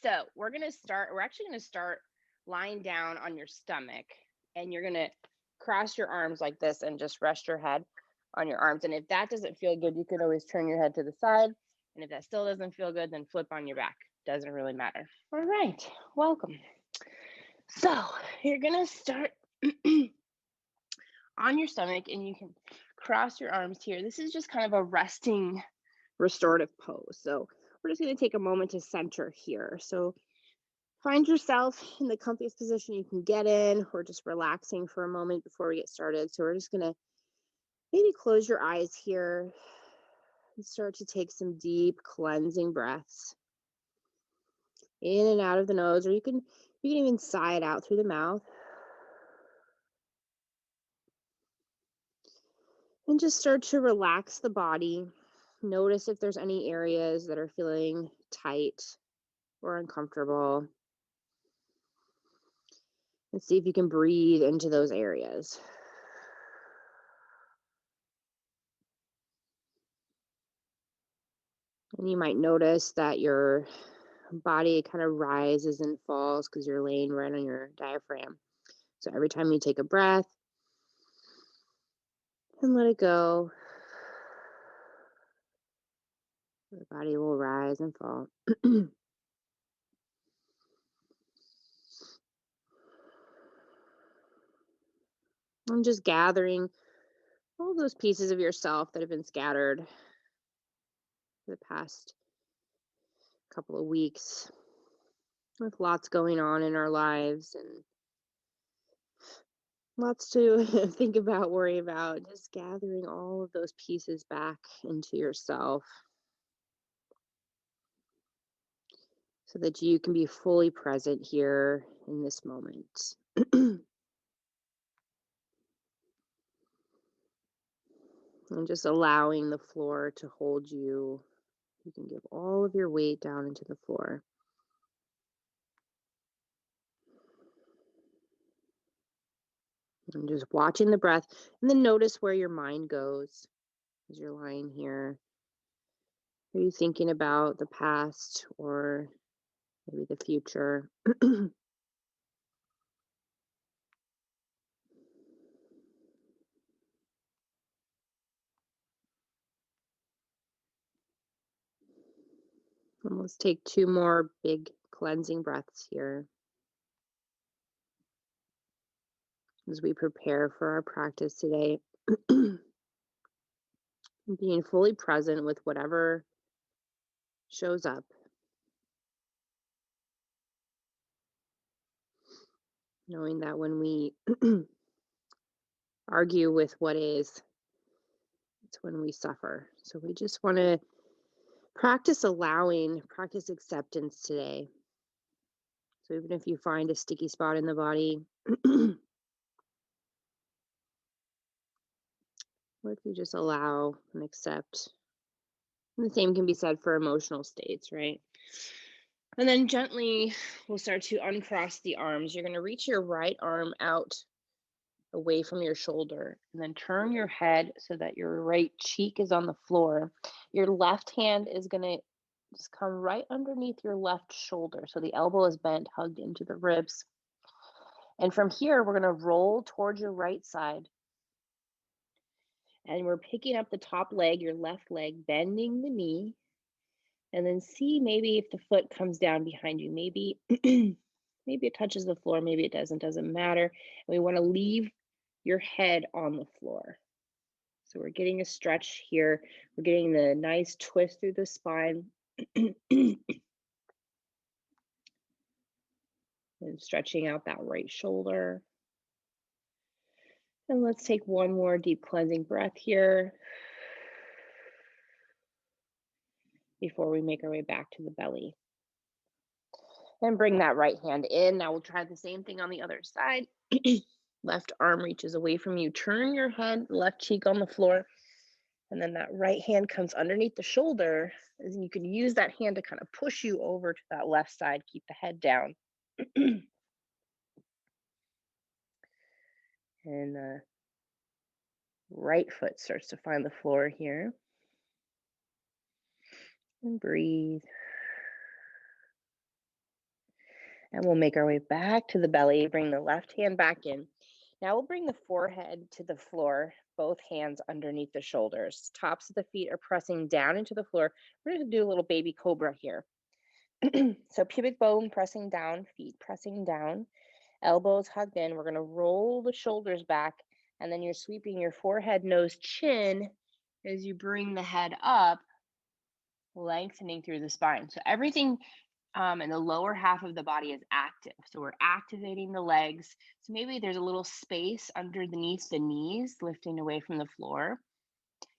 So we're actually going to start lying down on your stomach, and you're going to cross your arms like this and just rest your head on your arms. And if that doesn't feel good, you could always turn your head to the side. And if that still doesn't feel good, then flip on your back. Doesn't really matter. All right, welcome. So you're going to start on your stomach, and you can cross your arms here. This is just kind of a resting restorative pose. So we're just going to take a moment to center here. So find yourself in the comfiest position you can get in, or just relaxing for a moment before we get started. So we're just going to maybe close your eyes here and start to take some deep cleansing breaths in and out of the nose, or you can even sigh it out through the mouth. And just start to relax the body. Notice if there's any areas that are feeling tight or uncomfortable. And see if you can breathe into those areas. And you might notice that your body kind of rises and falls because you're laying right on your diaphragm. So every time you take a breath and let it go, the body will rise and fall. I'm just gathering all those pieces of yourself that have been scattered for the past couple of weeks, with lots going on in our lives and lots to think about, worry about. Just gathering all of those pieces back into yourself so that you can be fully present here in this moment. And just allowing the floor to hold you. You can give all of your weight down into the floor. And just watching the breath, and then notice where your mind goes as you're lying here. Are you thinking about the past or maybe the future? And let's take 2 more big cleansing breaths here as we prepare for our practice today. Being fully present with whatever shows up. Knowing that when we argue with what is, it's when we suffer. So we just want to practice allowing, practice acceptance today. So even if you find a sticky spot in the body, what if you just allow and accept? And the same can be said for emotional states, right? And then gently, we'll start to uncross the arms. You're going to reach your right arm out away from your shoulder, and then turn your head so that your right cheek is on the floor. Your left hand is going to just come right underneath your left shoulder. So the elbow is bent, hugged into the ribs. And from here, we're going to roll towards your right side. And we're picking up the top leg, your left leg, bending the knee. And then see maybe if the foot comes down behind you. Maybe maybe it touches the floor, maybe it doesn't matter. And we want to leave your head on the floor. So we're getting a stretch here. We're getting the nice twist through the spine. And stretching out that right shoulder. And let's take one more deep cleansing breath here before we make our way back to the belly. And bring that right hand in. Now we'll try the same thing on the other side. Left arm reaches away from you. Turn your head, left cheek on the floor. And then that right hand comes underneath the shoulder. And you can use that hand to kind of push you over to that left side. Keep the head down. And the right foot starts to find the floor here. And breathe. And we'll make our way back to the belly. Bring the left hand back in. Now we'll bring the forehead to the floor, both hands underneath the shoulders. Tops of the feet are pressing down into the floor. We're going to do a little baby cobra here. So pubic bone pressing down, feet pressing down, elbows hugged in. We're going to roll the shoulders back, and then you're sweeping your forehead, nose, chin as you bring the head up, lengthening through the spine. So everything in the lower half of the body is active. So we're activating the legs. So maybe there's a little space underneath the knees, lifting away from the floor.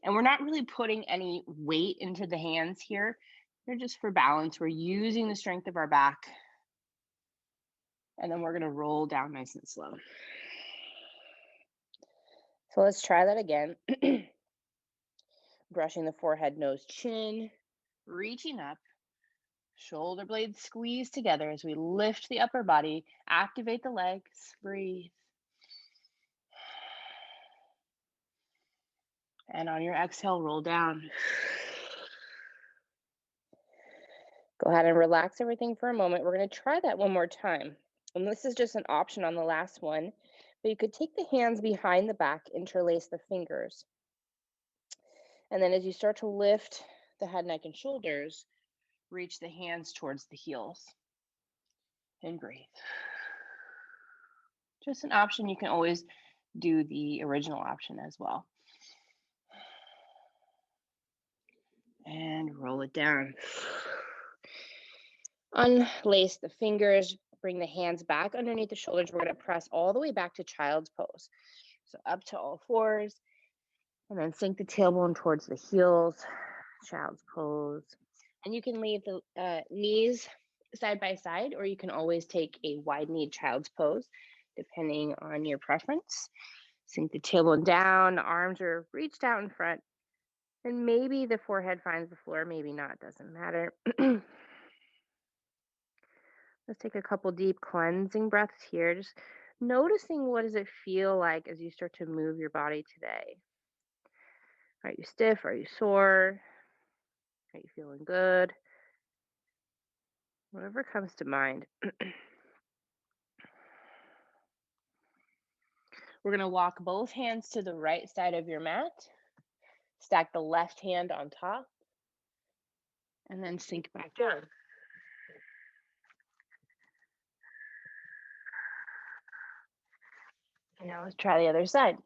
And we're not really putting any weight into the hands here. They're just for balance. We're using the strength of our back. And then we're going to roll down nice and slow. So let's try that again. Brushing the forehead, nose, chin, reaching up. Shoulder blades squeeze together as we lift the upper body, activate the legs, breathe. And on your exhale, roll down. Go ahead and relax everything for a moment. We're going to try that one more time. And this is just an option on the last one, but you could take the hands behind the back, interlace the fingers. And then as you start to lift the head, neck, and shoulders, reach the hands towards the heels and breathe. Just an option. You can always do the original option as well. And roll it down. Unlace the fingers, bring the hands back underneath the shoulders. We're going to press all the way back to child's pose. So up to all fours, and then sink the tailbone towards the heels, child's pose. And you can leave the knees side by side, or you can always take a wide-kneed child's pose, depending on your preference. Sink the tailbone down, the arms are reached out in front, and maybe the forehead finds the floor, maybe not, doesn't matter. Let's take a couple deep cleansing breaths here. Just noticing, what does it feel like as you start to move your body today? Are you stiff? Are you sore? Are you feeling good? Whatever comes to mind. We're going to walk both hands to the right side of your mat. Stack the left hand on top. And then sink back down. And now let's try the other side.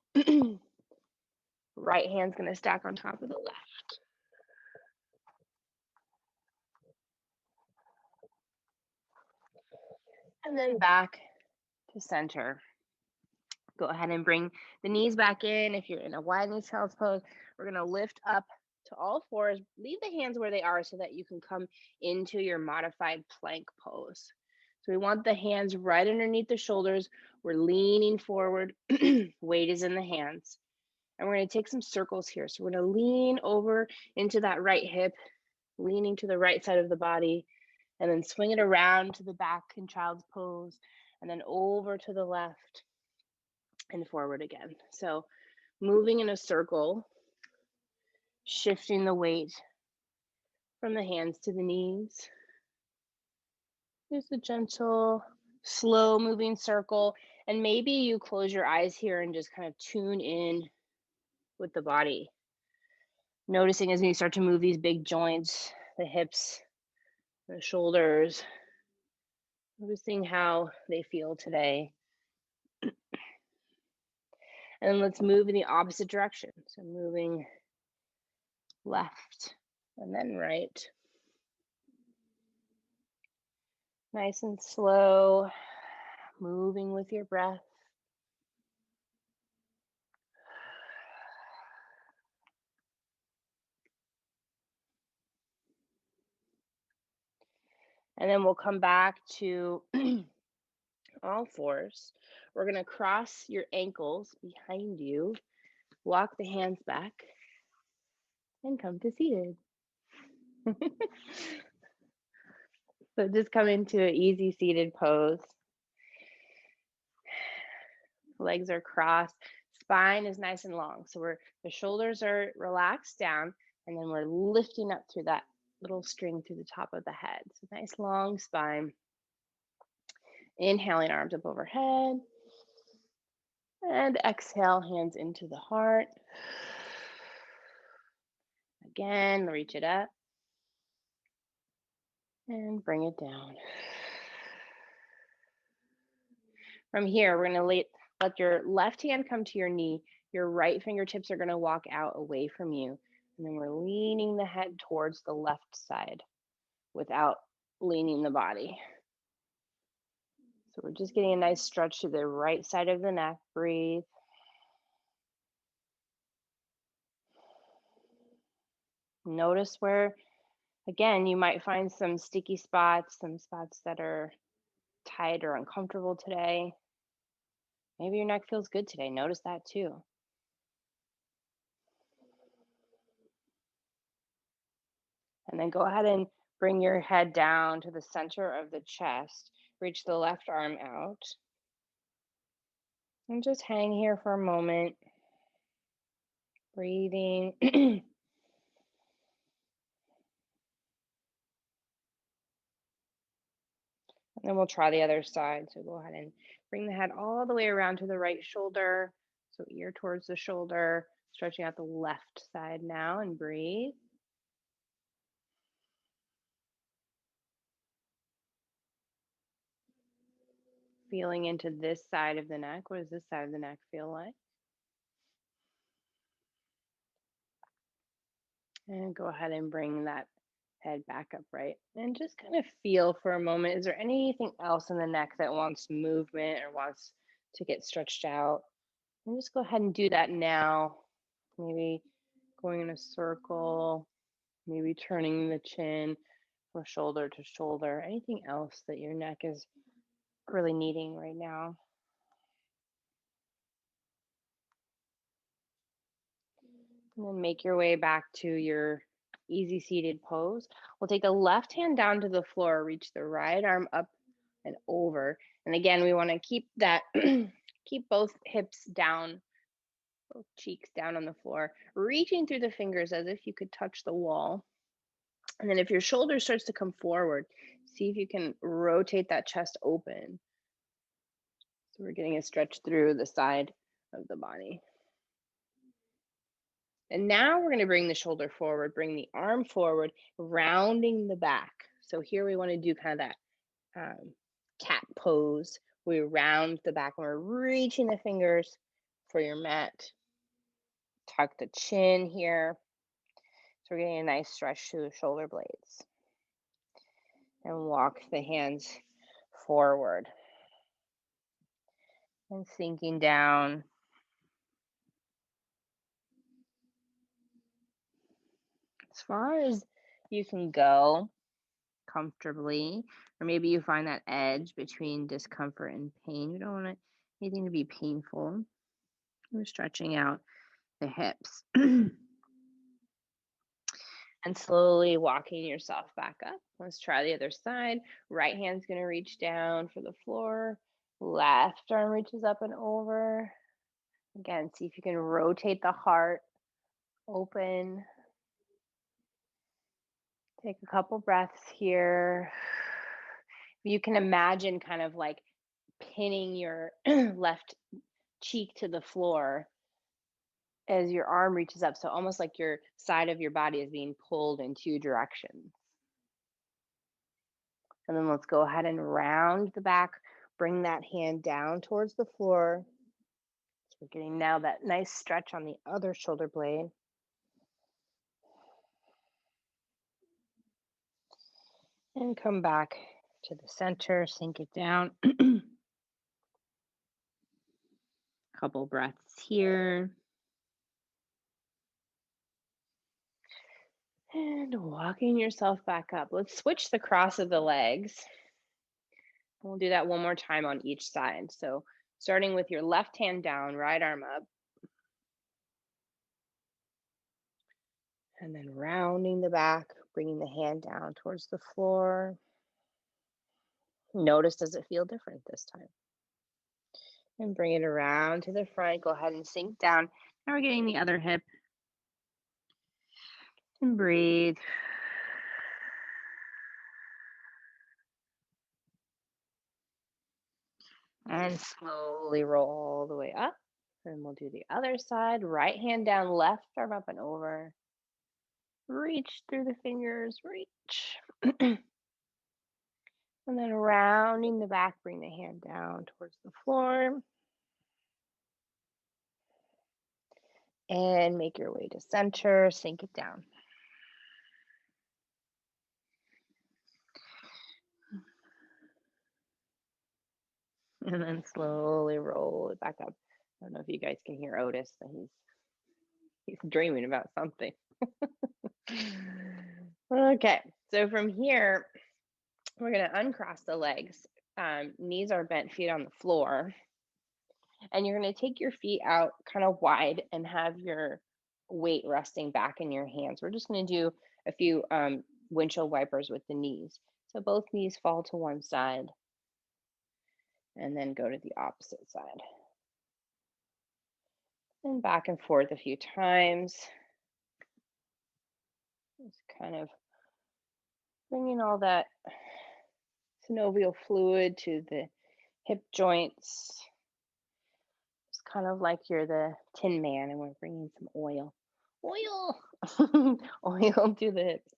Right hand's going to stack on top of the left. And then back to center. Go ahead and bring the knees back in. If you're in a wide knee child's pose, we're going to lift up to all fours. Leave the hands where they are so that you can come into your modified plank pose. So we want the hands right underneath the shoulders. We're leaning forward. Weight is in the hands. And we're going to take some circles here. So we're going to lean over into that right hip, leaning to the right side of the body, and then swing it around to the back in child's pose, and then over to the left and forward again. So moving in a circle, shifting the weight from the hands to the knees. Just a gentle, slow moving circle. And maybe you close your eyes here and just kind of tune in with the body. Noticing as you start to move these big joints, the hips, the shoulders, noticing how they feel today. And let's move in the opposite direction. So moving left and then right. Nice and slow, moving with your breath. And then we'll come back to all fours. We're going to cross your ankles behind you, walk the hands back, and come to seated. So just come into an easy seated pose. Legs are crossed. Spine is nice and long. So the shoulders are relaxed down, and then we're lifting up through that little string through the top of the head. So nice long spine. Inhaling, arms up overhead. And exhale, hands into the heart. Again, reach it up. And bring it down. From here, we're going to let your left hand come to your knee. Your right fingertips are going to walk out away from you. And then we're leaning the head towards the left side without leaning the body. So we're just getting a nice stretch to the right side of the neck. Breathe. Notice where, again, you might find some sticky spots, some spots that are tight or uncomfortable today. Maybe your neck feels good today. Notice that too. And then go ahead and bring your head down to the center of the chest. Reach the left arm out. And just hang here for a moment. Breathing. And then we'll try the other side. So go ahead and bring the head all the way around to the right shoulder. So ear towards the shoulder. Stretching out the left side now and breathe. Feeling into this side of the neck. What does this side of the neck feel like? And go ahead and bring that head back upright. And just kind of feel for a moment. Is there anything else in the neck that wants movement or wants to get stretched out? And just go ahead and do that now. Maybe going in a circle, maybe turning the chin from shoulder to shoulder. Anything else that your neck is really needing right now? And then make your way back to your easy seated pose. We'll take the left hand down to the floor, reach the right arm up and over. And again, we want to keep that, keep both hips down, both cheeks down on the floor, reaching through the fingers as if you could touch the wall. And then if your shoulder starts to come forward, see if you can rotate that chest open. So we're getting a stretch through the side of the body. And now we're going to bring the shoulder forward, bring the arm forward, rounding the back. So here we want to do kind of that cat pose. We round the back and we're reaching the fingers for your mat. Tuck the chin here. So we're getting a nice stretch to the shoulder blades. And walk the hands forward. And sinking down. As far as you can go comfortably, or maybe you find that edge between discomfort and pain. You don't want anything to be painful. We're stretching out the hips. And slowly walking yourself back up. Let's try the other side. Right hand's going to reach down for the floor. Left arm reaches up and over. Again, see if you can rotate the heart open. Take a couple breaths here. You can imagine kind of like pinning your left cheek to the floor as your arm reaches up. So almost like your side of your body is being pulled in two directions. And then let's go ahead and round the back. Bring that hand down towards the floor. So we're getting now that nice stretch on the other shoulder blade. And come back to the center, sink it down. Couple breaths here. And walking yourself back up. Let's switch the cross of the legs. We'll do that one more time on each side. So starting with your left hand down, right arm up. And then rounding the back, bringing the hand down towards the floor. Notice, does it feel different this time? And bring it around to the front. Go ahead and sink down. Now we're getting the other hip. And breathe. And slowly roll all the way up. And we'll do the other side. Right hand down, left arm up and over. Reach through the fingers, reach. And then rounding the back, bring the hand down towards the floor. And make your way to center, sink it down. And then slowly roll it back up. I don't know if you guys can hear Otis, but he's dreaming about something. Okay, so from here, we're going to uncross the legs. Knees are bent, feet on the floor. And you're going to take your feet out kind of wide and have your weight resting back in your hands. We're just going to do a few windshield wipers with the knees. So both knees fall to one side and then go to the opposite side. And back and forth a few times. Just kind of bringing all that synovial fluid to the hip joints. It's kind of like you're the Tin Man and we're bringing some oil. Oil! Oil to the hips.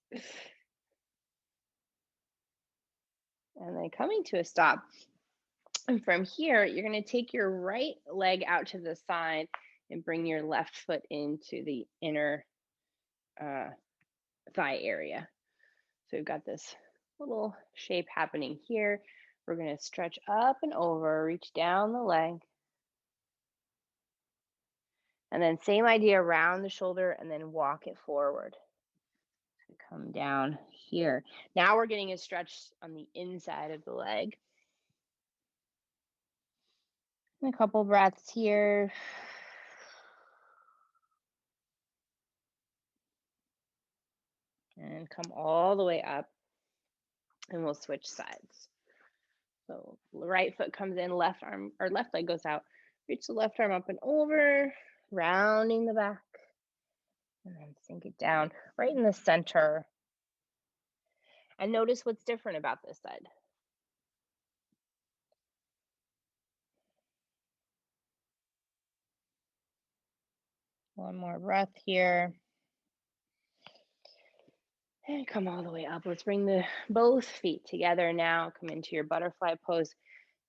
And then coming to a stop. And from here, you're going to take your right leg out to the side and bring your left foot into the inner thigh area. So we've got this little shape happening here. We're going to stretch up and over, reach down the leg. And then same idea, round the shoulder and then walk it forward. So come down here. Now we're getting a stretch on the inside of the leg. And a couple breaths here. And come all the way up. And we'll switch sides. So right foot comes in, left arm or left leg goes out. Reach the left arm up and over, rounding the back. And then sink it down right in the center. And notice what's different about this side. One more breath here. And come all the way up. Let's bring both feet together now. Come into your butterfly pose.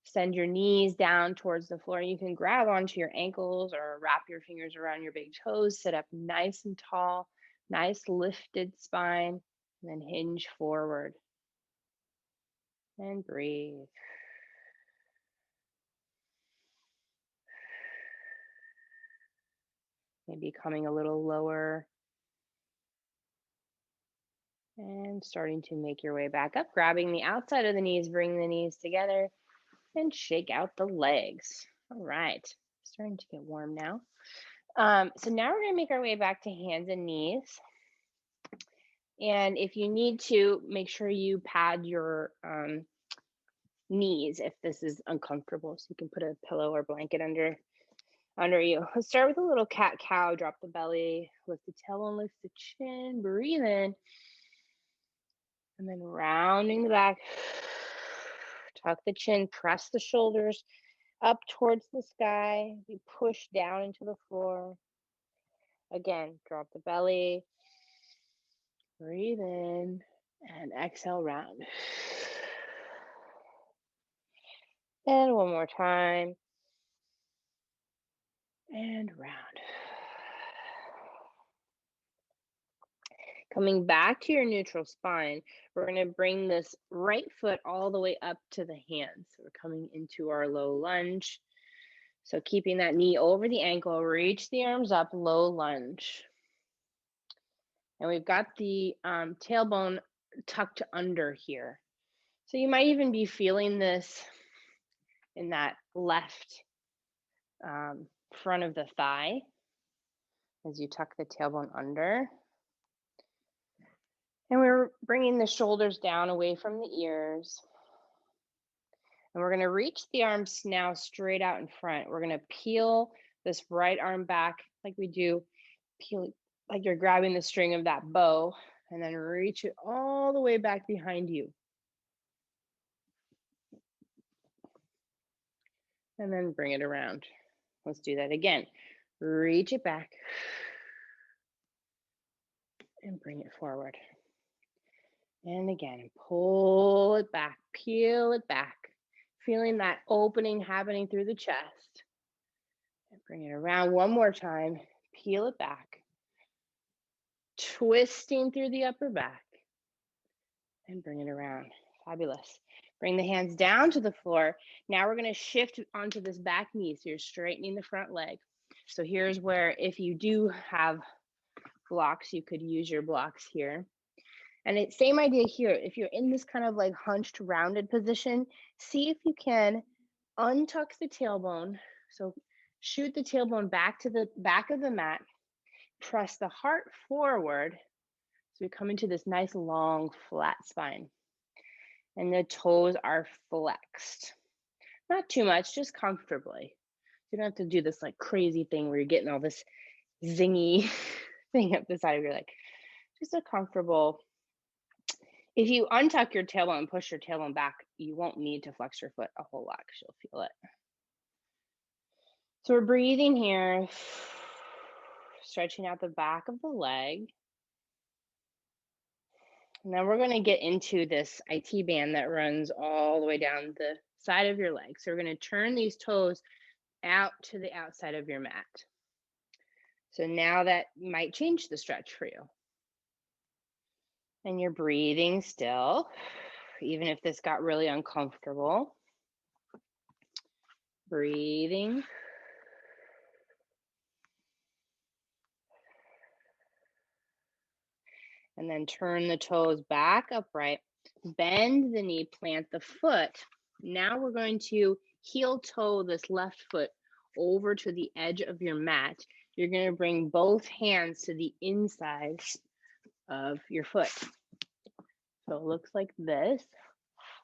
Send your knees down towards the floor. You can grab onto your ankles or wrap your fingers around your big toes. Sit up nice and tall. Nice lifted spine. And then hinge forward. And breathe. Maybe coming a little lower. And starting to make your way back up, grabbing the outside of the knees, bring the knees together and shake out the legs. All right, starting to get warm now. So now we're gonna make our way back to hands and knees. And if you need to, make sure you pad your knees if this is uncomfortable. So you can put a pillow or blanket under you. Let's start with a little cat-cow, drop the belly, lift the tailbone, lift the chin, breathe in. And then rounding the back, tuck the chin, press the shoulders up towards the sky. You push down into the floor. Again, drop the belly, breathe in, and exhale, round. And one more time. And round. Coming back to your neutral spine, we're going to bring this right foot all the way up to the hands. So we're coming into our low lunge. So keeping that knee over the ankle, reach the arms up, low lunge. And we've got the tailbone tucked under here. So you might even be feeling this in that left front of the thigh as you tuck the tailbone under. And we're bringing the shoulders down away from the ears. And we're going to reach the arms now straight out in front. We're going to peel this right arm back like we do, peel like you're grabbing the string of that bow, and then reach it all the way back behind you. and then bring it around. Let's do that again. Reach it back and bring it forward. And again, pull it back, peel it back, feeling that opening happening through the chest. And bring it around one more time, peel it back, twisting through the upper back, and bring it around. Fabulous. Bring the hands down to the floor. Now we're going to shift onto this back knee. So you're straightening the front leg. So here's where if you do have blocks, you could use your blocks here. And it's same idea here. If you're in this kind of like hunched, rounded position, see if you can untuck the tailbone. So shoot the tailbone back to the back of the mat. Press the heart forward. So we come into this nice, long, flat spine. And the toes are flexed. Not too much, just comfortably. You don't have to do this like crazy thing where you're getting all this zingy thing up the side of your leg. Just a comfortable. If you untuck your tailbone and push your tailbone back, you won't need to flex your foot a whole lot because you'll feel it. So we're breathing here, stretching out the back of the leg. And then we're going to get into this IT band that runs all the way down the side of your leg. So we're going to turn these toes out to the outside of your mat. So now that might change the stretch for you. And you're breathing still, even if this got really uncomfortable. Breathing. And then turn the toes back upright, bend the knee, plant the foot. Now we're going to heel toe this left foot over to the edge of your mat. You're going to bring both hands to the inside of your foot. So it looks like this.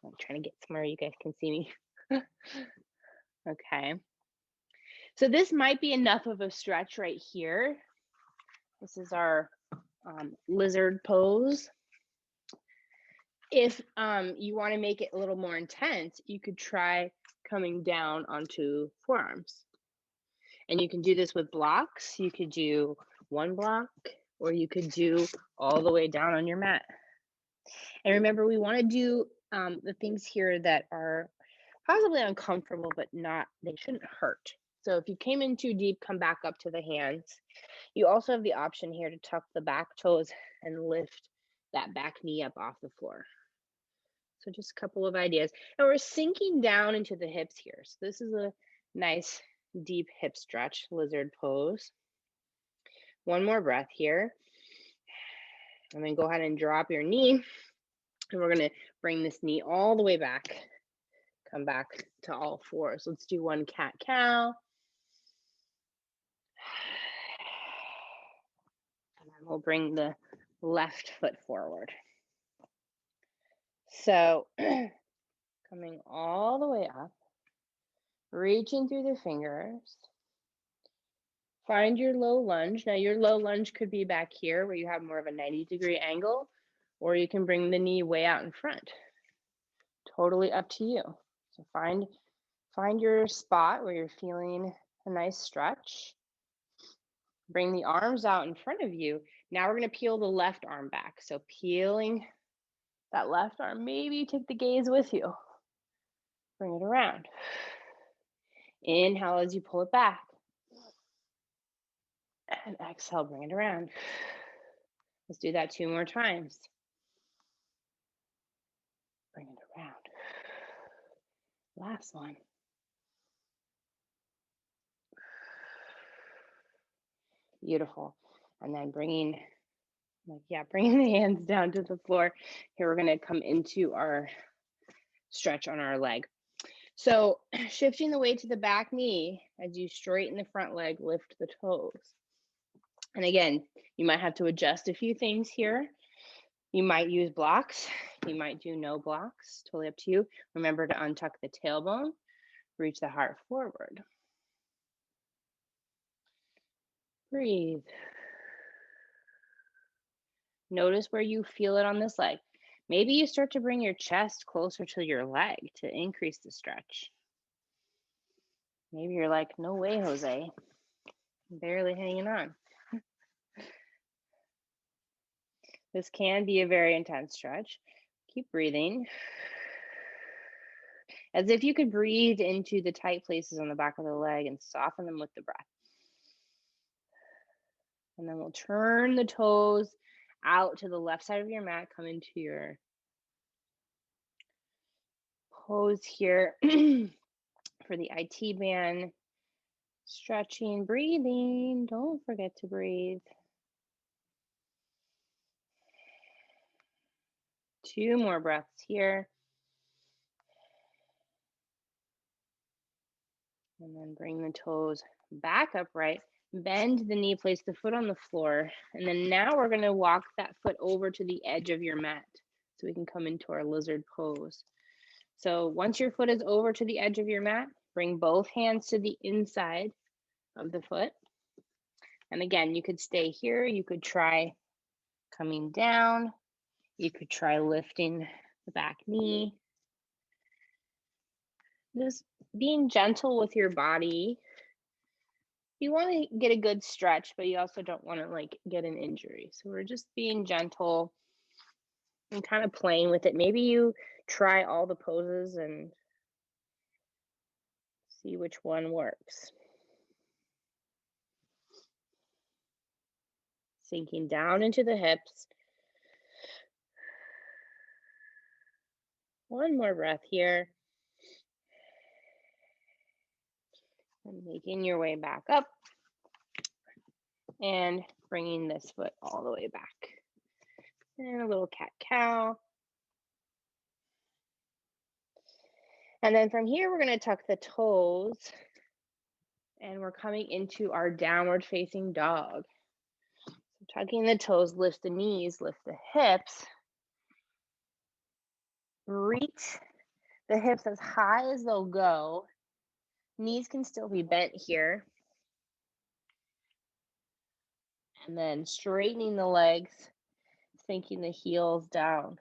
I'm trying to get somewhere you guys can see me. Okay. So this might be enough of a stretch right here. This is our lizard pose. If you want to make it a little more intense, you could try coming down onto forearms. And you can do this with blocks. You could do one block, or you could do all the way down on your mat. And remember, we want to do the things here that are possibly uncomfortable, but they shouldn't hurt. So if you came in too deep, come back up to the hands. You also have the option here to tuck the back toes and lift that back knee up off the floor. So just a couple of ideas. And we're sinking down into the hips here. So this is a nice deep hip stretch, lizard pose. One more breath here. And then go ahead and drop your knee. And we're going to bring this knee all the way back. Come back to all fours. Let's do one cat-cow. And then we'll bring the left foot forward. So coming all the way up, reaching through the fingers. Find your low lunge. Now your low lunge could be back here where you have more of a 90-degree angle, or you can bring the knee way out in front. Totally up to you. So find your spot where you're feeling a nice stretch. Bring the arms out in front of you. Now we're going to peel the left arm back. So peeling that left arm, maybe take the gaze with you. Bring it around. Inhale as you pull it back. And exhale, bring it around. Let's do that 2 more times. Bring it around. Last one. Beautiful. And then bringing the hands down to the floor. Here we're going to come into our stretch on our leg. So shifting the weight to the back knee as you straighten the front leg, lift the toes. And again, you might have to adjust a few things here. You might use blocks. You might do no blocks. Totally up to you. Remember to untuck the tailbone. Reach the heart forward. Breathe. Notice where you feel it on this leg. Maybe you start to bring your chest closer to your leg to increase the stretch. Maybe you're like, no way, Jose. I'm barely hanging on. This can be a very intense stretch. Keep breathing. As if you could breathe into the tight places on the back of the leg and soften them with the breath. And then we'll turn the toes out to the left side of your mat. Come into your pose here for the IT band. Stretching, breathing. Don't forget to breathe. 2 more breaths here. And then bring the toes back upright. Bend the knee, place the foot on the floor. And then now we're going to walk that foot over to the edge of your mat so we can come into our lizard pose. So once your foot is over to the edge of your mat, bring both hands to the inside of the foot. And again, you could stay here. You could try coming down. You could try lifting the back knee. Just being gentle with your body. You want to get a good stretch, but you also don't want to like get an injury. So we're just being gentle and kind of playing with it. Maybe you try all the poses and see which one works. Sinking down into the hips. One more breath here. And making your way back up. And bringing this foot all the way back. And a little cat-cow. And then from here, we're going to tuck the toes. And we're coming into our downward facing dog. So tucking the toes, lift the knees, lift the hips. Reach the hips as high as they'll go. Knees can still be bent here. And then straightening the legs, sinking the heels down.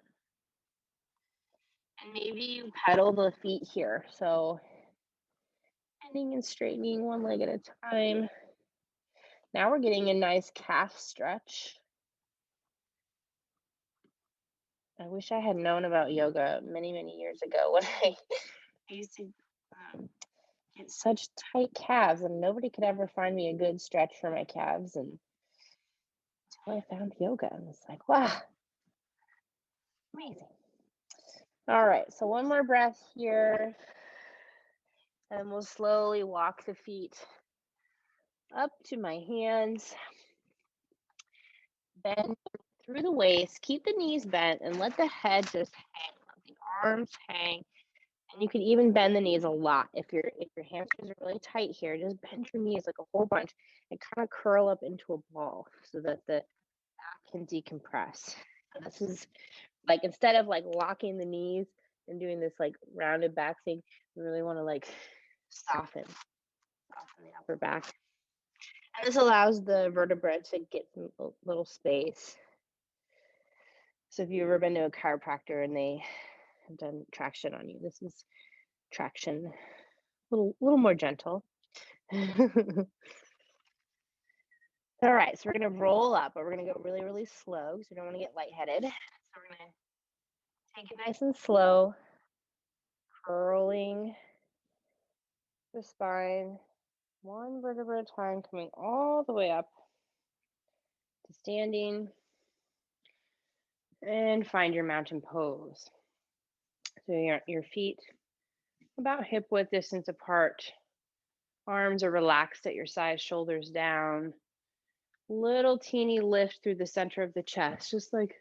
And maybe you pedal the feet here. So bending and straightening one leg at a time. Now we're getting a nice calf stretch. I wish I had known about yoga many, many years ago when I used to get such tight calves, and nobody could ever find me a good stretch for my calves. And until I found yoga, and it's like, wow, amazing. All right, so one more breath here, and we'll slowly walk the feet up to my hands. Bend through the waist, keep the knees bent, and let the head just hang, let the arms hang. And you can even bend the knees a lot. If your hamstrings are really tight here, just bend your knees like a whole bunch and kind of curl up into a ball so that the back can decompress. And this is like, instead of like locking the knees and doing this like rounded back thing, we really want to like soften the upper back. And this allows the vertebra to get some little space. So if you've ever been to a chiropractor and they have done traction on you, this is traction, a little more gentle. All right, so we're going to roll up, but we're going to go really, really slow because we don't want to get lightheaded. So we're going to take it nice and slow, curling the spine, one vertebra at a time, coming all the way up to standing, and find your mountain pose. So your feet about hip width distance apart, arms are relaxed at your sides, shoulders down, little teeny lift through the center of the chest, just like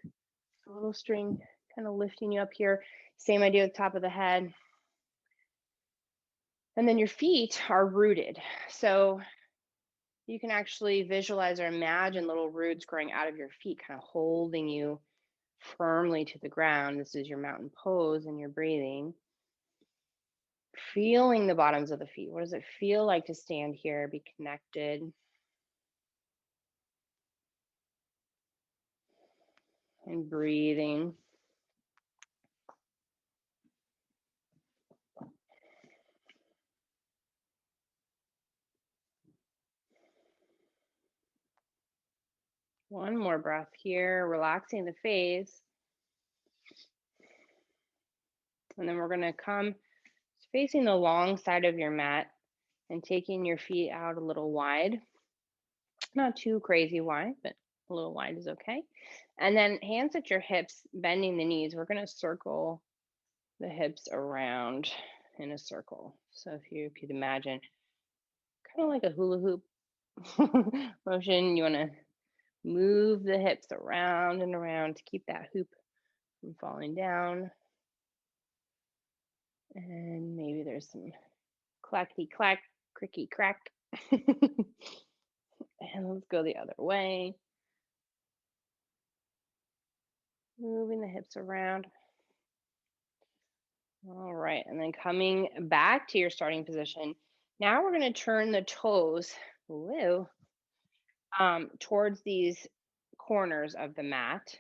a little string kind of lifting you up here. Same idea with top of the head. And then your feet are rooted. So you can actually visualize or imagine little roots growing out of your feet, kind of holding you firmly to the ground. This is your mountain pose, and you're breathing. Feeling the bottoms of the feet. What does it feel like to stand here, be connected? And breathing. One more breath here, relaxing the face. And then we're going to come facing the long side of your mat and taking your feet out a little wide. Not too crazy wide, but a little wide is okay. And then hands at your hips, bending the knees. We're going to circle the hips around in a circle. So if you could imagine kind of like a hula hoop motion, you want to move the hips around and around to keep that hoop from falling down. And maybe there's some clackety clack, cricky crack. And let's go the other way. Moving the hips around. All right, and then coming back to your starting position. Now we're going to turn the toes, towards these corners of the mat.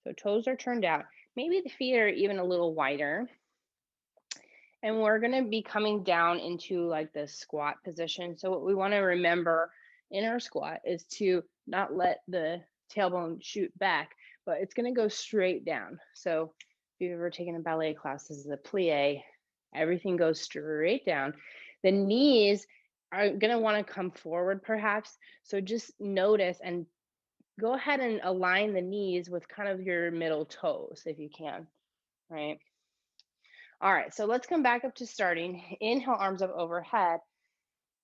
So toes are turned out. Maybe the feet are even a little wider. And we're going to be coming down into like the squat position. So what we want to remember in our squat is to not let the tailbone shoot back, but it's going to go straight down. So if you've ever taken a ballet class, this is a plie. Everything goes straight down. The knees are going to want to come forward perhaps. So just notice and go ahead and align the knees with kind of your middle toes if you can, right? All right, so let's come back up to starting. Inhale, arms up overhead.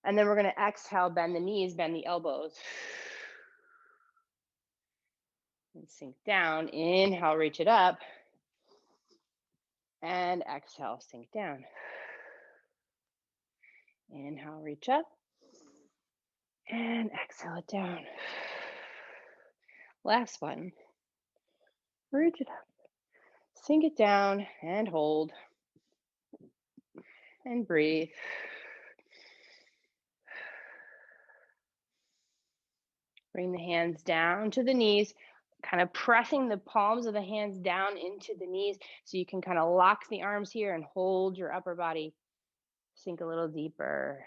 And then we're going to exhale, bend the knees, bend the elbows. And sink down. Inhale, reach it up. And exhale, sink down. Inhale, reach up. And exhale it down. Last one. Reach it up. Sink it down and hold. And breathe. Bring the hands down to the knees, kind of pressing the palms of the hands down into the knees so you can kind of lock the arms here and hold your upper body. Sink a little deeper.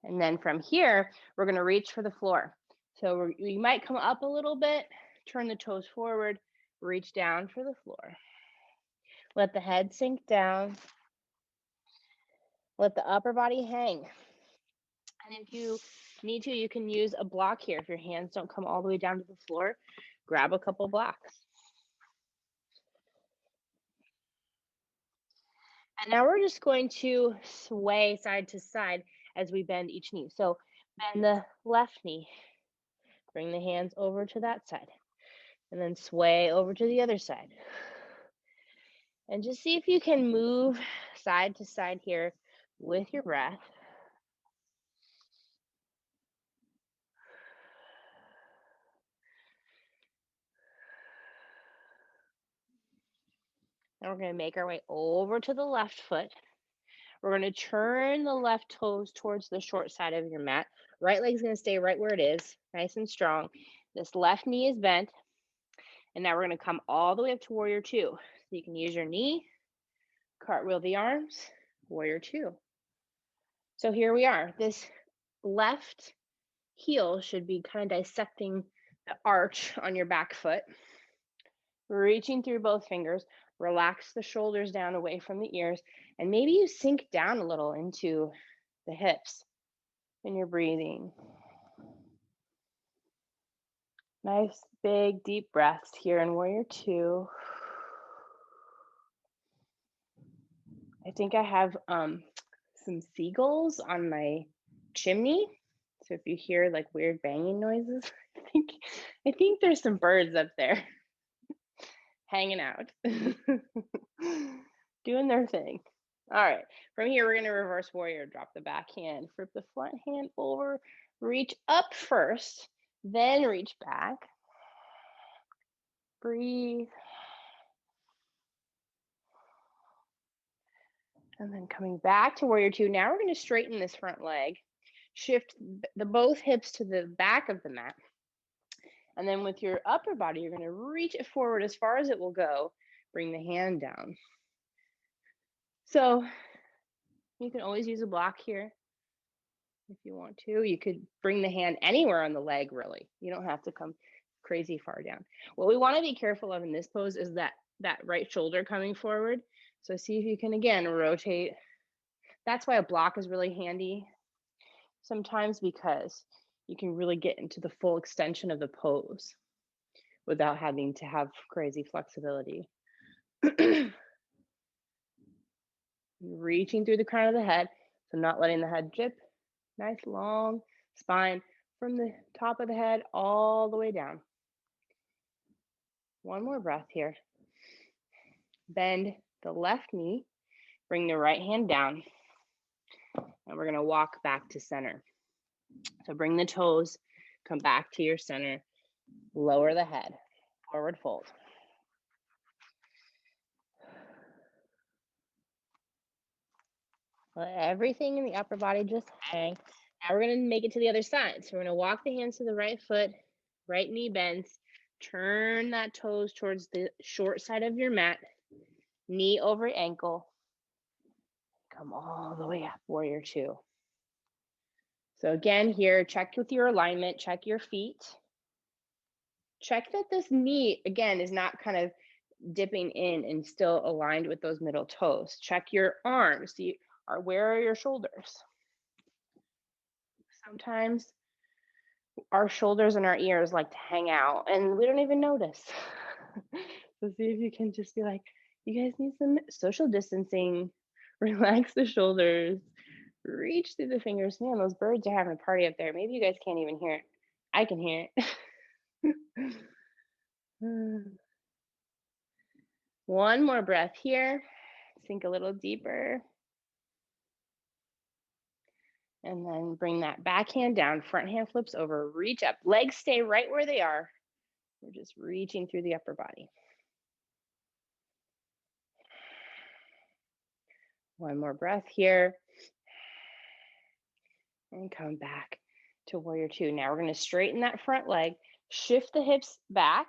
And then from here, we're going to reach for the floor. So we might come up a little bit, turn the toes forward, reach down for the floor. Let the head sink down. Let the upper body hang. And if you need to, you can use a block here. If your hands don't come all the way down to the floor, grab a couple blocks. And now we're just going to sway side to side as we bend each knee. So bend the left knee, bring the hands over to that side, and then sway over to the other side. And just see if you can move side to side here with your breath. And we're going to make our way over to the left foot. We're going to turn the left toes towards the short side of your mat. Right leg's going to stay right where it is, nice and strong. This left knee is bent. And now we're going to come all the way up to warrior two. So you can use your knee, cartwheel the arms, warrior two. So here we are. This left heel should be kind of dissecting the arch on your back foot. Reaching through both fingers, relax the shoulders down away from the ears, and maybe you sink down a little into the hips when you're breathing. Nice, big, deep breaths here in warrior two. I think I have some seagulls on my chimney. So if you hear like weird banging noises, I think there's some birds up there hanging out, doing their thing. All right, from here, we're gonna reverse warrior, drop the back hand, flip the front hand over, reach up first, then reach back. Breathe. And then coming back to warrior two. Now we're gonna straighten this front leg. Shift the both hips to the back of the mat. And then with your upper body, you're going to reach it forward as far as it will go. Bring the hand down. So you can always use a block here. if you want to. You could bring the hand anywhere on the leg, really. You don't have to come crazy far down. What we want to be careful of in this pose is that right shoulder coming forward. So see if you can, again, rotate. That's why a block is really handy sometimes, because you can really get into the full extension of the pose without having to have crazy flexibility. Reaching through the crown of the head, so not letting the head drip. Nice long spine from the top of the head all the way down. One more breath here. Bend the left knee, bring the right hand down, and we're gonna walk back to center. So bring the toes, come back to your center, lower the head, forward fold. Let everything in the upper body just hang. Now we're gonna make it to the other side. So we're gonna walk the hands to the right foot, right knee bends, turn that toes towards the short side of your mat, knee over ankle, come all the way up, warrior two. So again here, check with your alignment, check your feet. Check that this knee, again, is not kind of dipping in and still aligned with those middle toes. Check your arms. Where are your shoulders? Sometimes our shoulders and our ears like to hang out and we don't even notice. So see if you can just be like, you guys need some social distancing, relax the shoulders, reach through the fingers. Man, those birds are having a party up there. Maybe you guys can't even hear it. I can hear it. One more breath here. Sink a little deeper. And then bring that back hand down, front hand flips over, reach up. Legs stay right where they are. We're just reaching through the upper body. One more breath here. And come back to warrior two. Now we're going to straighten that front leg, shift the hips back,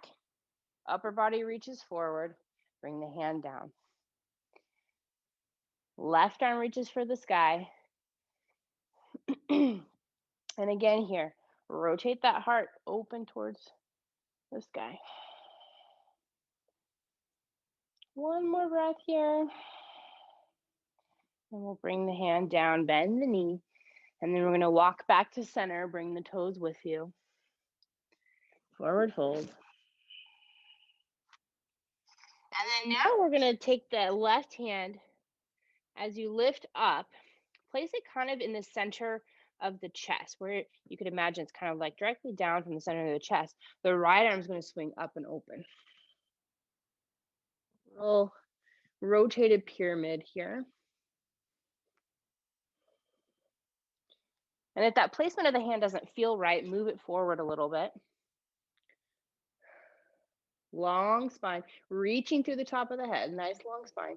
upper body reaches forward, bring the hand down. Left arm reaches for the sky. And again here, rotate that heart open towards the sky. One more breath here. And we'll bring the hand down, bend the knee, and then we're going to walk back to center, bring the toes with you. Forward fold. And then now we're going to take the left hand as you lift up, place it kind of in the center of the chest, where you could imagine it's kind of like directly down from the center of the chest. The right arm is going to swing up and open. Little rotated pyramid here. And if that placement of the hand doesn't feel right, move it forward a little bit. Long spine, reaching through the top of the head, nice long spine.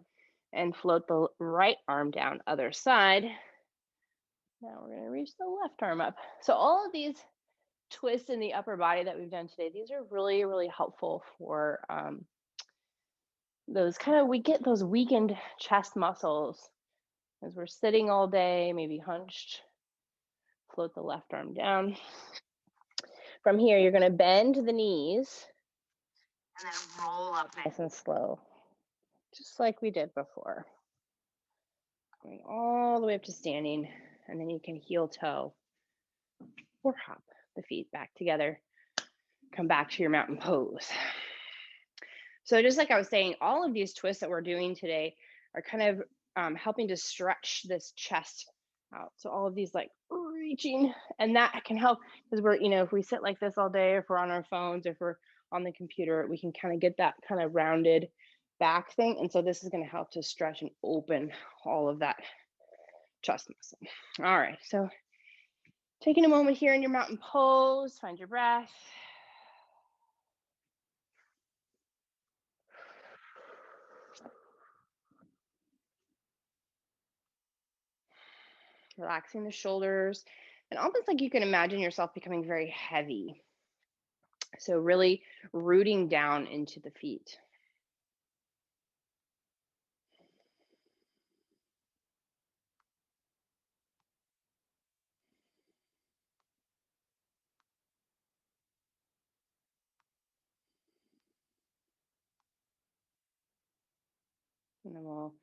And float the right arm down, other side. Now we're gonna reach the left arm up. So all of these twists in the upper body that we've done today, these are really, really helpful for we get those weakened chest muscles as we're sitting all day, maybe hunched. Float the left arm down. From here, you're gonna bend the knees and then roll up nice and slow, just like we did before. Going all the way up to standing, and then you can heel toe or hop the feet back together. Come back to your mountain pose. So just like I was saying, all of these twists that we're doing today are kind of helping to stretch this chest out. So all of these like reaching, and that can help because we're, if we sit like this all day, if we're on our phones, if we're on the computer, we can kind of get that kind of rounded back thing. And so this is going to help to stretch and open all of that chest muscle. All right, so taking a moment here in your mountain pose, find your breath. Relaxing the shoulders, and almost like you can imagine yourself becoming very heavy. So really rooting down into the feet. And then we'll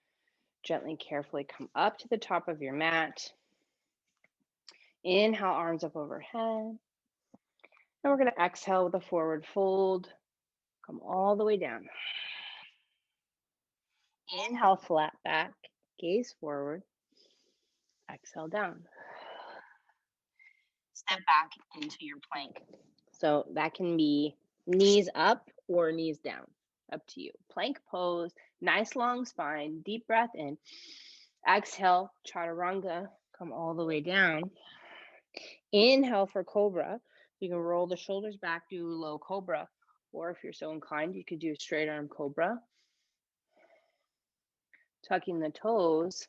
gently, carefully come up to the top of your mat. Inhale, arms up overhead. And we're going to exhale with a forward fold. Come all the way down. Inhale, flat back, gaze forward. Exhale, down. Step back into your plank. So that can be knees up or knees down, up to you. Plank pose, nice long spine, deep breath in. Exhale, chaturanga, come all the way down. Inhale for Cobra. You can roll the shoulders back, do low Cobra, or if you're so inclined, you could do straight arm Cobra. Tucking the toes,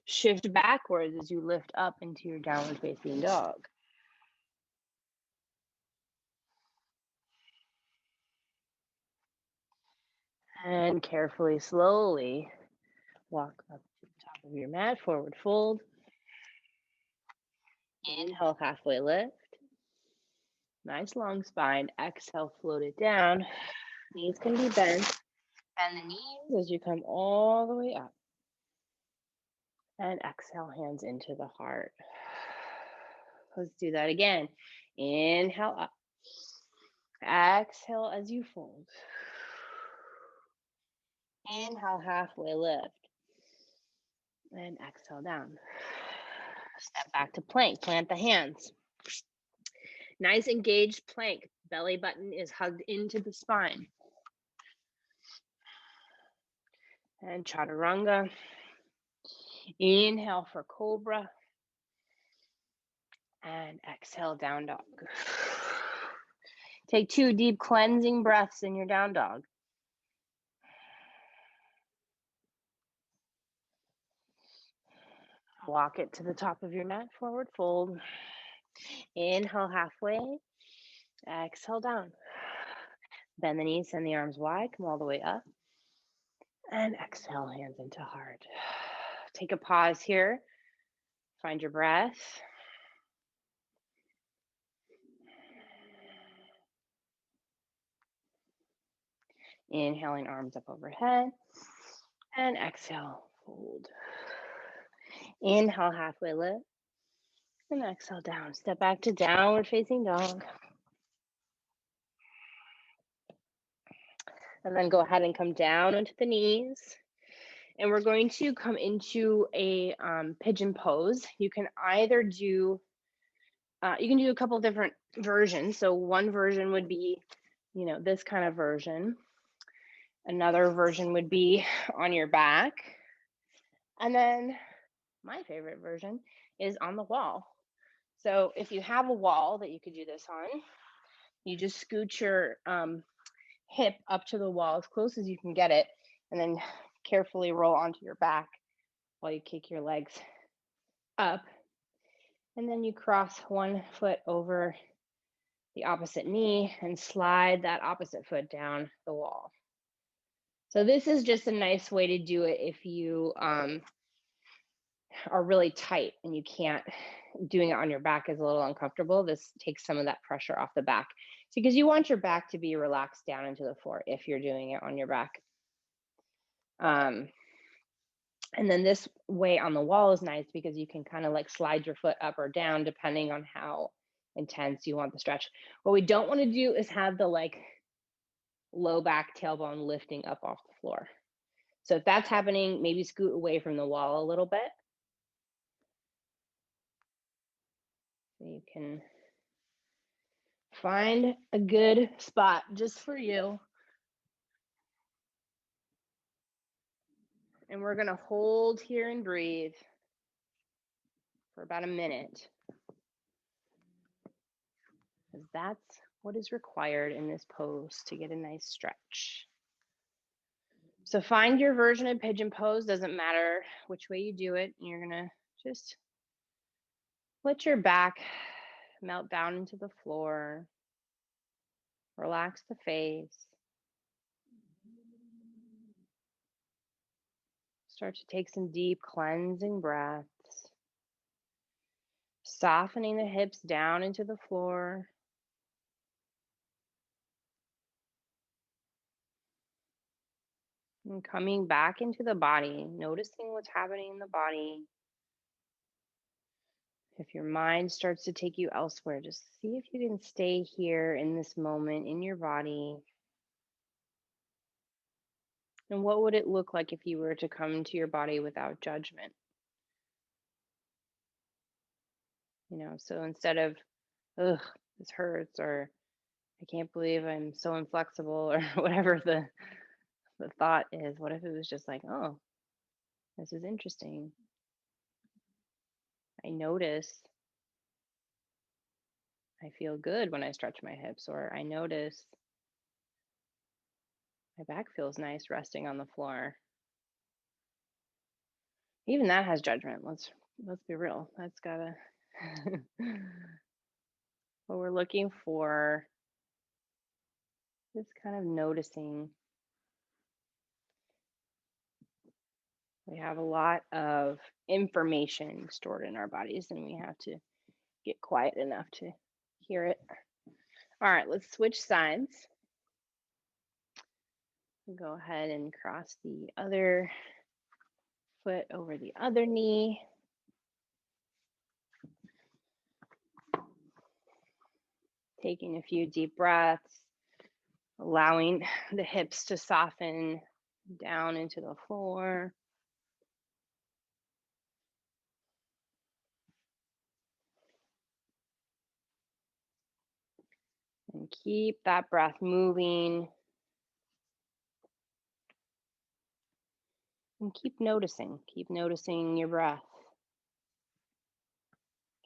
shift backwards as you lift up into your downward facing dog. And carefully, slowly walk up to the top of your mat, forward fold. Inhale, halfway lift. Nice long spine. Exhale, float it down. Knees can be bent. Bend the knees as you come all the way up. And exhale, hands into the heart. Let's do that again. Inhale up. Exhale as you fold. Inhale, halfway lift. And exhale down. Step back to plank. Plant the hands. Nice engaged plank. Belly button is hugged into the spine. And chaturanga. Inhale for Cobra. And exhale, down dog. Take 2 deep cleansing breaths in your down dog. Walk it to the top of your mat, forward fold. Inhale, halfway. Exhale, down. Bend the knees, send the arms wide, come all the way up. And exhale, hands into heart. Take a pause here. Find your breath. Inhaling, arms up overhead. And exhale, fold. Inhale, halfway lift. And exhale, down. Step back to downward facing dog. And then go ahead and come down onto the knees. And we're going to come into a pigeon pose. You can either do, you can do a couple different versions. So one version would be, this kind of version. Another version would be on your back. And then my favorite version is on the wall. So if you have a wall that you could do this on, you just scoot your hip up to the wall as close as you can get it, and then carefully roll onto your back while you kick your legs up. And then you cross one foot over the opposite knee and slide that opposite foot down the wall. So this is just a nice way to do it if you are really tight and you can't, doing it on your back is a little uncomfortable. This takes some of that pressure off the back, because you want your back to be relaxed down into the floor if you're doing it on your back. And then this way on the wall is nice because you can kind of like slide your foot up or down depending on how intense you want the stretch. What we don't want to do is have the like low back tailbone lifting up off the floor. So if that's happening, maybe scoot away from the wall a little bit. So you can find a good spot just for you. And we're going to hold here and breathe for about a minute, because that's what is required in this pose to get a nice stretch. So find your version of pigeon pose. Doesn't matter which way you do it. You're going to just let your back melt down into the floor. Relax the face. Start to take some deep cleansing breaths. Softening the hips down into the floor. And coming back into the body, noticing what's happening in the body. If your mind starts to take you elsewhere, just see if you can stay here in this moment in your body. And what would it look like if you were to come to your body without judgment? So instead of, ugh, this hurts, or I can't believe I'm so inflexible, or whatever the thought is, what if it was just like, oh, this is interesting. I notice I feel good when I stretch my hips, or I notice my back feels nice resting on the floor. Even that has judgment. Let's be real. That's gotta what we're looking for is kind of noticing. We have a lot of information stored in our bodies, and we have to get quiet enough to hear it. All right, let's switch sides. Go ahead and cross the other foot over the other knee. Taking a few deep breaths, allowing the hips to soften down into the floor. And keep that breath moving. And keep noticing your breath.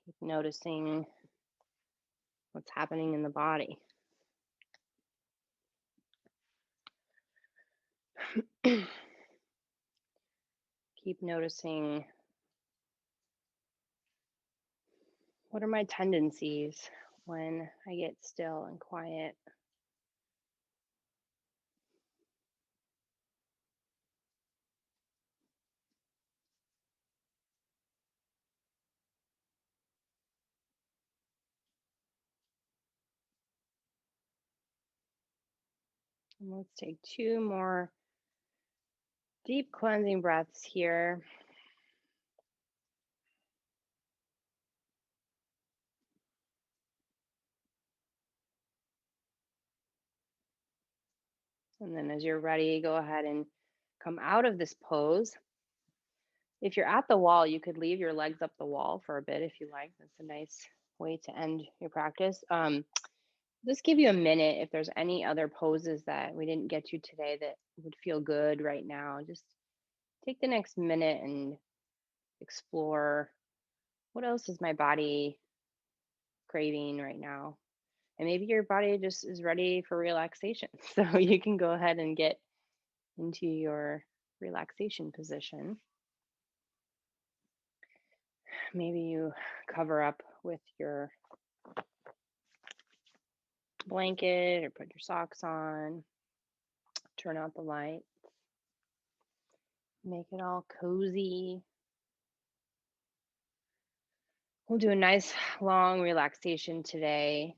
Keep noticing what's happening in the body. Keep noticing, what are my tendencies when I get still and quiet? And let's take 2 more deep cleansing breaths here. And then as you're ready, go ahead and come out of this pose. If you're at the wall, you could leave your legs up the wall for a bit if you like. That's a nice way to end your practice. Just give you a minute if there's any other poses that we didn't get to today that would feel good right now. Just take the next minute and explore, what else is my body craving right now? And maybe your body just is ready for relaxation. So you can go ahead and get into your relaxation position. Maybe you cover up with your blanket or put your socks on, turn out the light, make it all cozy. We'll do a nice long relaxation today,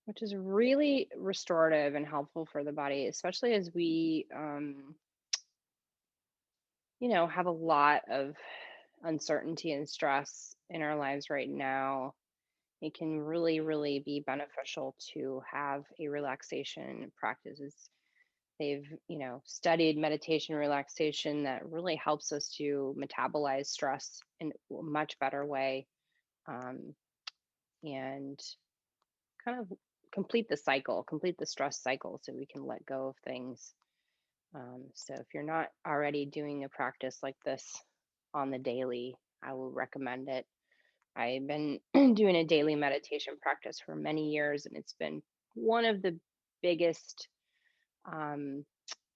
which is really restorative and helpful for the body, especially as we, have a lot of uncertainty and stress in our lives right now. It can really, really be beneficial to have a relaxation practices. They've, studied meditation relaxation that really helps us to metabolize stress in a much better way, and kind of complete the stress cycle so we can let go of things. So if you're not already doing a practice like this on the daily, I will recommend it. I've been doing a daily meditation practice for many years, and it's been one of the biggest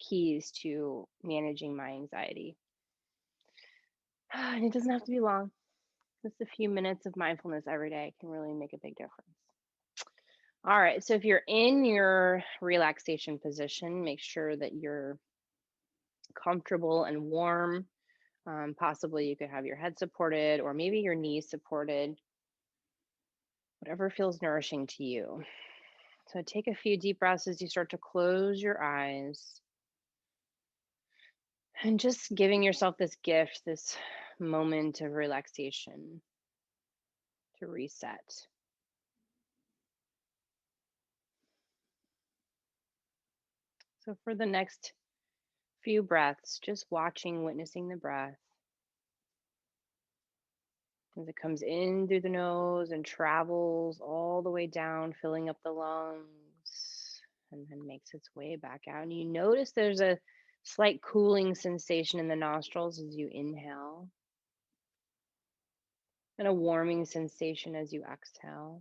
keys to managing my anxiety. And it doesn't have to be long. Just a few minutes of mindfulness every day can really make a big difference. All right, so if you're in your relaxation position, make sure that you're comfortable and warm. Possibly you could have your head supported or maybe your knees supported, whatever feels nourishing to you. So take a few deep breaths as you start to close your eyes and just giving yourself this gift, this moment of relaxation to reset. So for the next few breaths, just watching, witnessing the breath as it comes in through the nose and travels all the way down, filling up the lungs, and then makes its way back out. And you notice there's a slight cooling sensation in the nostrils as you inhale, and a warming sensation as you exhale.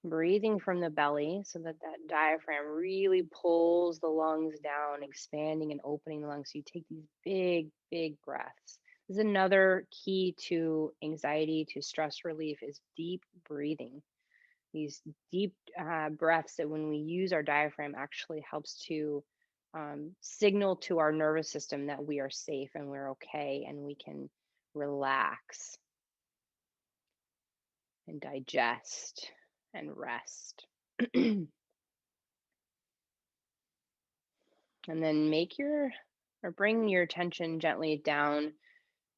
Breathing from the belly so that that diaphragm really pulls the lungs down, expanding and opening the lungs. So you take these big, big breaths. This is another key to anxiety, to stress relief, is deep breathing. These deep breaths that when we use our diaphragm actually helps to signal to our nervous system that we are safe and we're okay and we can relax and digest and rest. And then bring your attention gently down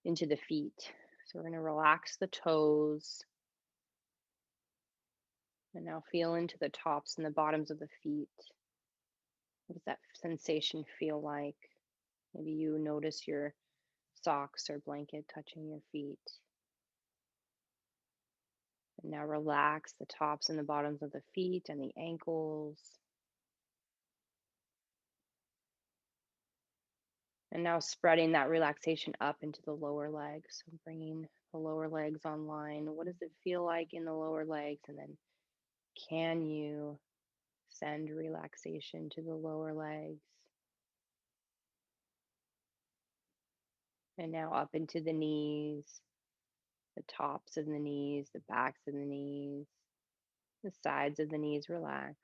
into the feet. So we're going to relax the toes and now feel into the tops and the bottoms of the feet. What does that sensation feel like? Maybe you notice your socks or blanket touching your feet. And now relax the tops and the bottoms of the feet and the ankles. And now spreading that relaxation up into the lower legs. So bringing the lower legs online. What does it feel like in the lower legs? And then can you send relaxation to the lower legs? And now up into the knees, the tops of the knees, the backs of the knees, the sides of the knees relax.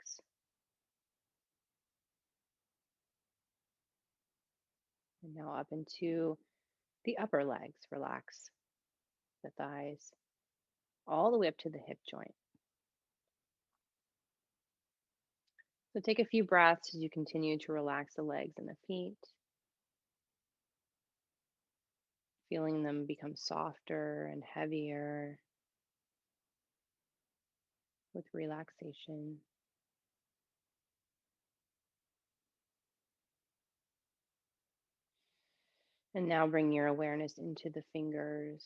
And now up into the upper legs, relax the thighs, all the way up to the hip joint. So take a few breaths as you continue to relax the legs and the feet, feeling them become softer and heavier with relaxation. And now bring your awareness into the fingers,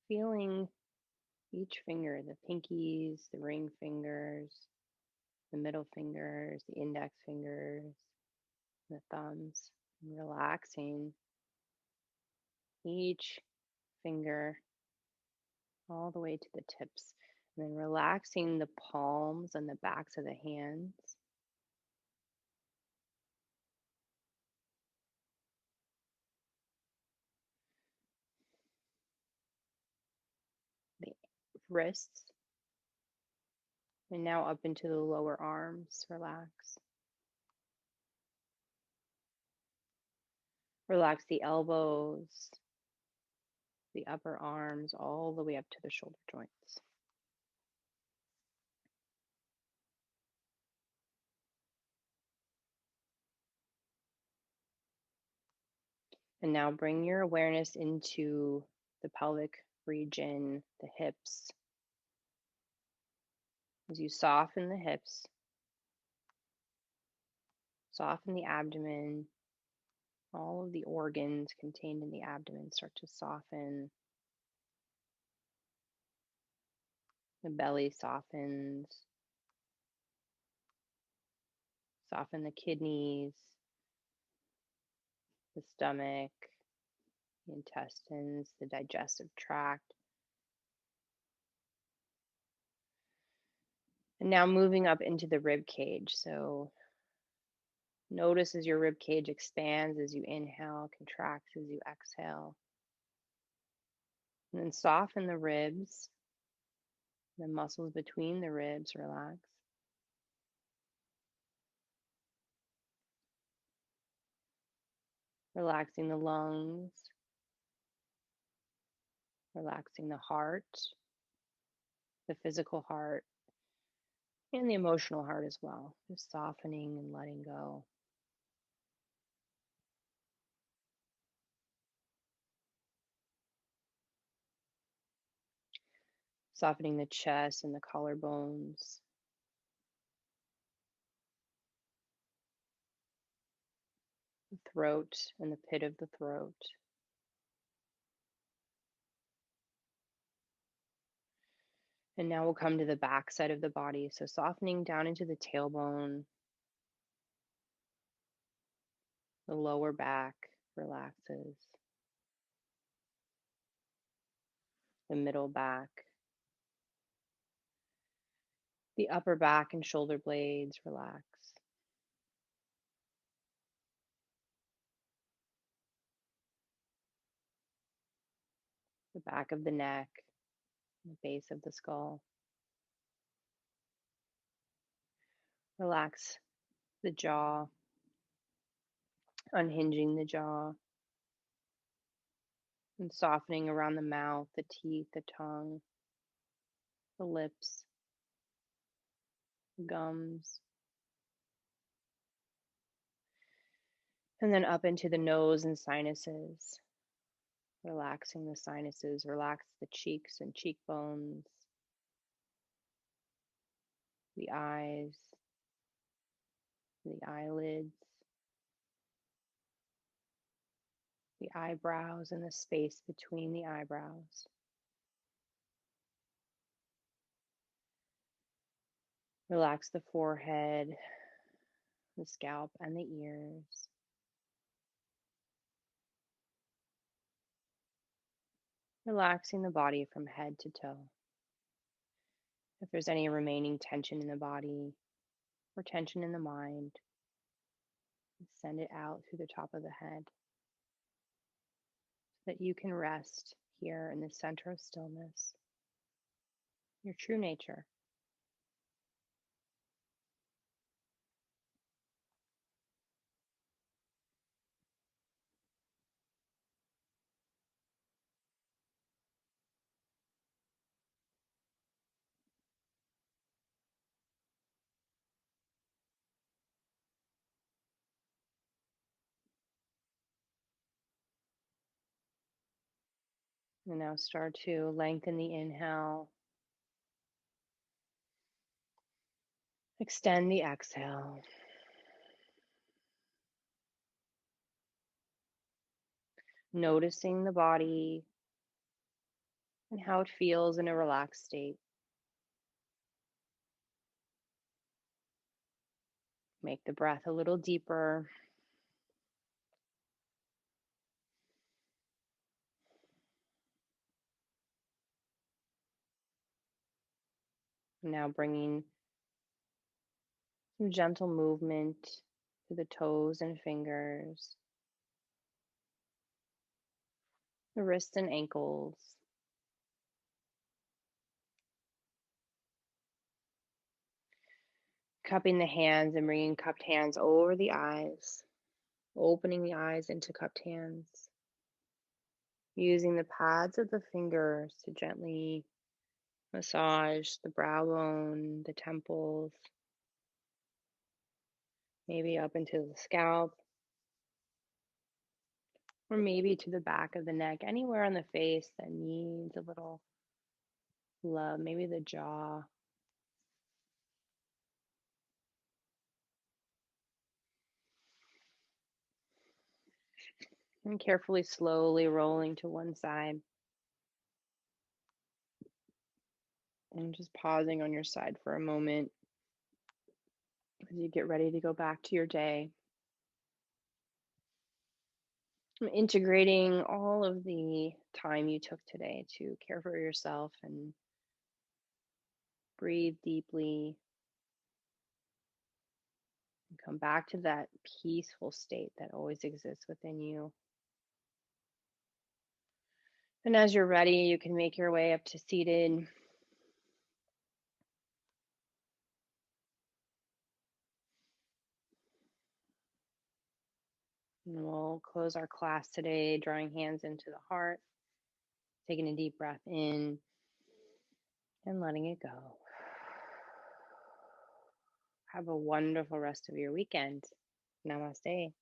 feeling each finger, the pinkies, the ring fingers, the middle fingers, the index fingers, the thumbs, and relaxing each finger all the way to the tips. And then relaxing the palms and the backs of the hands. The wrists, and now up into the lower arms. Relax. Relax the elbows, the upper arms, all the way up to the shoulder joints. And now bring your awareness into the pelvic region, the hips. As you soften the hips, soften the abdomen, all of the organs contained in the abdomen start to soften. The belly softens. Soften the kidneys, the stomach, the intestines, the digestive tract. And now moving up into the rib cage. So notice as your rib cage expands as you inhale, contracts as you exhale. And then soften the ribs, the muscles between the ribs relax. Relaxing the lungs, relaxing the heart, the physical heart, and the emotional heart as well. Just softening and letting go. Softening the chest and the collarbones. The throat and the pit of the throat. And now we'll come to the back side of the body. So softening down into the tailbone, the lower back relaxes, the middle back, the upper back and shoulder blades relax. The back of the neck, the base of the skull. Relax the jaw, unhinging the jaw, and softening around the mouth, the teeth, the tongue, the lips, the gums, and then up into the nose and sinuses. Relaxing the sinuses, relax the cheeks and cheekbones, the eyes, the eyelids, the eyebrows, and the space between the eyebrows. Relax the forehead, the scalp, and the ears. Relaxing the body from head to toe. If there's any remaining tension in the body or tension in the mind, send it out through the top of the head so that you can rest here in the center of stillness, your true nature. And now start to lengthen the inhale. Extend the exhale. Noticing the body and how it feels in a relaxed state. Make the breath a little deeper. Now bringing some gentle movement to the toes and fingers, the wrists and ankles. Cupping the hands and bringing cupped hands over the eyes, opening the eyes into cupped hands. Using the pads of the fingers to gently massage the brow bone, the temples, maybe up into the scalp, or maybe to the back of the neck, anywhere on the face that needs a little love, maybe the jaw. And carefully, slowly rolling to one side. And just pausing on your side for a moment as you get ready to go back to your day. Integrating all of the time you took today to care for yourself and breathe deeply and come back to that peaceful state that always exists within you. And as you're ready, you can make your way up to seated. And we'll close our class today, drawing hands into the heart, taking a deep breath in and letting it go. Have a wonderful rest of your weekend. Namaste.